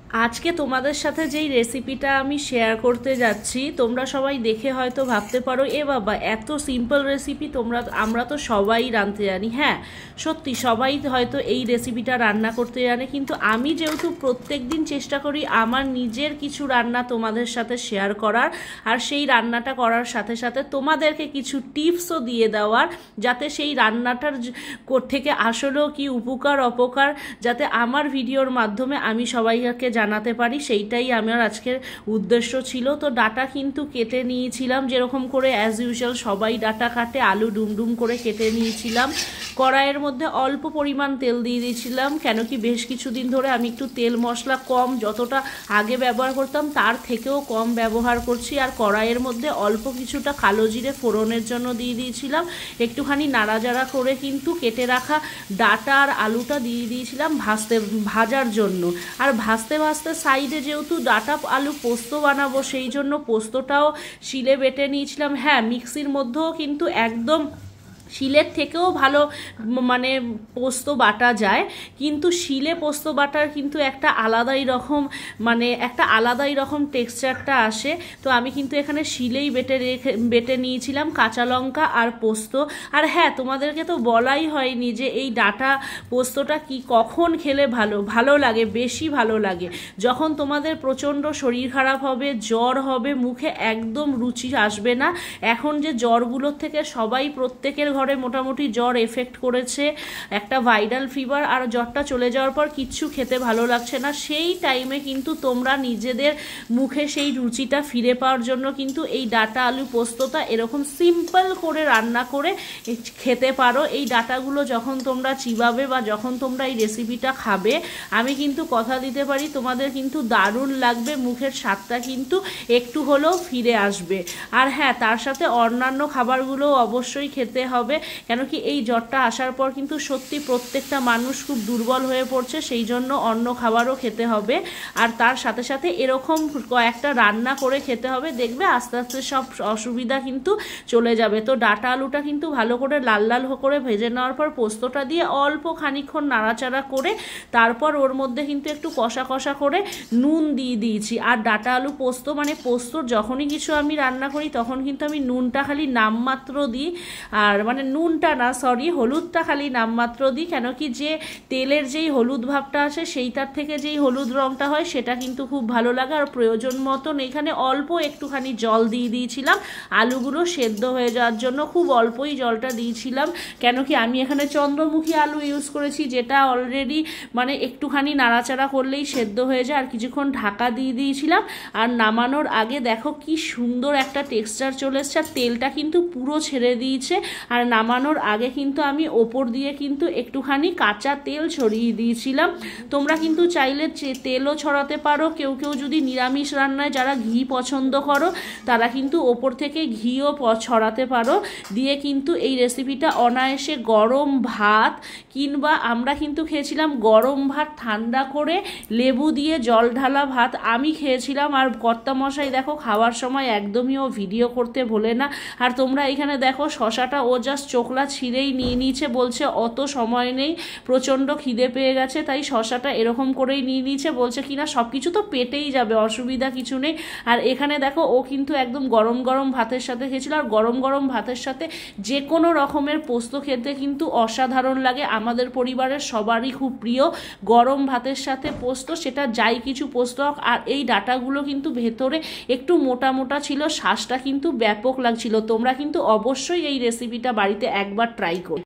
আজকে তোমাদের সাথে যেই রেসিপিটা আমি শেয়ার করতে যাচ্ছি তোমরা সবাই দেখে হয়তো ভাবতে পারো এ বাবা এত সিম্পল রেসিপি আমরা তো সবাই রাঁধতে জানি। হ্যাঁ সত্যি সবাই হয়তো এই রেসিপিটা রান্না করতে জানে, কিন্তু আমি যেহেতু প্রত্যেক দিন চেষ্টা করি আমার নিজের কিছু রান্না তোমাদের সাথে শেয়ার করার, আর সেই রান্নাটা করার সাথে সাথে তোমাদেরকে কিছু টিপসও দিয়ে দেওয়ার, যাতে সেই রান্নাটার থেকে আসলেও কি উপকার অপকার যাতে আমার ভিডিওর মাধ্যমে আমি সবাইকে জানাতে পারি, সেইটাই আমার আজকের উদ্দেশ্য ছিল। তো ডাটা কিন্তু কেটে নিয়েছিলাম যেরকম করে অ্যাজ ইউজুয়াল সবাই ডাটা কাটে, আলু ডুমডুম করে কেটে নিয়েছিলাম। কড়াইয়ের মধ্যে অল্প পরিমাণ তেল দিয়ে দিয়েছিলাম, কেন কি বেশ কিছুদিন ধরে আমি একটু তেল মশলা কম, যতটা আগে ব্যবহার করতাম তার থেকেও কম ব্যবহার করছি। আর কড়াইয়ের মধ্যে অল্প কিছুটা কালো জিরে ফোড়নের জন্য দিয়ে দিয়েছিলাম, একটুখানি নাড়াচাড়া করে কিন্তু কেটে রাখা ডাটা আর আলুটা দিয়ে দিয়েছিলাম ভাজার জন্য। আর ভাজতে ভাজতে সাইডে যেহেতু ডাটা আলু পোস্ত বানাবো সেই জন্য পোস্তটাও শিলে বেটে নিয়েছিলাম। হ্যাঁ মিক্সির মধ্যেও কিন্তু একদম শিলের থেকেও ভালো মানে পোস্ত বাটা যায়, কিন্তু শিলে পোস্ত বাটার কিন্তু একটা আলাদাই রকম টেক্সচারটা আসে। তো আমি কিন্তু এখানে শিলেই বেটে নিয়েছিলাম কাঁচা লঙ্কা আর পোস্ত। আর হ্যাঁ তোমাদেরকে তো বলাই হয়নি যে এই ডাটা পোস্তটা কখন খেলে ভালো লাগে, বেশি ভালো লাগে যখন তোমাদের প্রচণ্ড শরীর খারাপ হবে, জ্বর হবে, মুখে একদম রুচি আসবে না। এখন যে জ্বরগুলোর থেকে প্রত্যেকের ঘরে মোটামুটি জ্বর এফেক্ট করেছে, একটা ভাইরাল ফিভার, আর জ্বরটা চলে যাওয়ার পর কিচ্ছু খেতে ভালো লাগছে না, সেই টাইমে কিন্তু তোমরা নিজেদের মুখে সেই রুচিটা ফিরে পাওয়ার জন্য কিন্তু এই ডাটা আলু পোস্তটা এরকম সিম্পল করে রান্না করে খেতে পারো। এই ডাটাগুলো যখন তোমরা চিবাবে বা যখন তোমরা এই রেসিপিটা খাবে, আমি কিন্তু কথা দিতে পারি তোমাদের কিন্তু দারুণ লাগবে, মুখের স্বাদটা কিন্তু একটু হলেও ফিরে আসবে। আর হ্যাঁ তার সাথে অন্যান্য খাবারগুলো অবশ্যই খেতে হবে, কেন কি এই জ্বরটা আসার পর কিন্তু সত্যি প্রত্যেকটা মানুষ খুব দুর্বল হয়ে পড়ছে, সেই জন্য অন্য খাবারও খেতে হবে। আর তার সাথে সাথে এরকম কয়েকটা রান্না করে খেতে হবে, দেখবে আস্তে আস্তে সব অসুবিধা কিন্তু চলে যাবে। তো ডাটা আলুটা কিন্তু ভালো করে লাল লাল করে ভেজে নেওয়ার পর পোস্তটা দিয়ে অল্প খানিকক্ষণ নাড়াচাড়া করে তারপর ওর মধ্যে কিন্তু একটু কষা কষা করে নুন দিয়ে দিয়েছি। আর ডাটা আলু পোস্ত মানে পোস্তর যখনই কিছু আমি রান্না করি তখন কিন্তু আমি নুনটা খালি নামমাত্র দিই, আর মানে নুনটা না সরি হলুদটা খালি নামমাত্র দিই, কেন কি যে তেলের যেই হলুদ ভাবটা আসে সেইটার থেকে যেই হলুদ রঙটা হয় সেটা কিন্তু খুব ভালো লাগে। আর প্রয়োজন মতন এখানে অল্প একটুখানি জল দিয়ে দিয়েছিলাম আলুগুলো সেদ্ধ হয়ে যাওয়ার জন্য, খুব অল্পই জলটা দিয়েছিলাম, কেন কি আমি এখানে চন্দ্রমুখী আলু ইউজ করেছি যেটা অলরেডি মানে একটুখানি নাড়াচাড়া করলেই সেদ্ধ হয়ে যায়। আর কিছুক্ষণ ঢাকা দিয়ে দিয়েছিলাম, আর নামানোর আগে দেখো কি সুন্দর একটা টেক্সচার চলে এসছে, আর তেলটা কিন্তু পুরো ছেড়ে দিয়েছে। আর নামানোর আগে কিন্তু আমি ওপর দিয়ে কিন্তু একটুখানি কাঁচা তেল ছড়িয়ে দিয়েছিলাম। তোমরা কিন্তু চাইলে তেলও ছড়াতে পারো, কেউ কেউ যদি নিরামিষ রান্নায় যারা ঘি পছন্দ করো তারা কিন্তু ওপর থেকে ঘিও ছড়াতে পারো। দিয়ে কিন্তু এই রেসিপিটা অনায়াসে গরম ভাত, কিংবা আমরা কিন্তু খেয়েছিলাম গরম ভাত ঠান্ডা করে লেবু দিয়ে জল ঢালা ভাত আমি খেয়েছিলাম। আর কর্তামশাই দেখো খাওয়ার সময় একদমই ও ভিডিও করতে ভোলে না। আর তোমরা এখানে দেখো শশাটা ও জাস্ট চোখলা ছিঁড়েই নিয়ে নিয়েছে, বলছে অত সময় নেই, প্রচণ্ড খিদে পেয়ে গেছে তাই শশাটা এরকম করেই নিয়ে নিয়েছে, বলছে কিনা সব কিছু তো পেটেই যাবে, অসুবিধা কিছু নেই। আর এখানে দেখো ও কিন্তু একদম গরম গরম ভাতের সাথে খেয়েছিল, আর গরম গরম ভাতের সাথে যে কোনো রকমের পোস্ত খেতে কিন্তু অসাধারণ লাগে, আমাদের পরিবারের সবারই খুব প্রিয় গরম ভাতের সাথে পোস্ত, সেটা যাই কিছু পোস্ত হোক। আর এই ডাটাগুলো কিন্তু ভেতরে একটু মোটা মোটা ছিল, শ্বাসটা কিন্তু ব্যাপক লাগছিল। তোমরা কিন্তু অবশ্যই এই রেসিপিটা বাড়িতে একবার ট্রাই করো।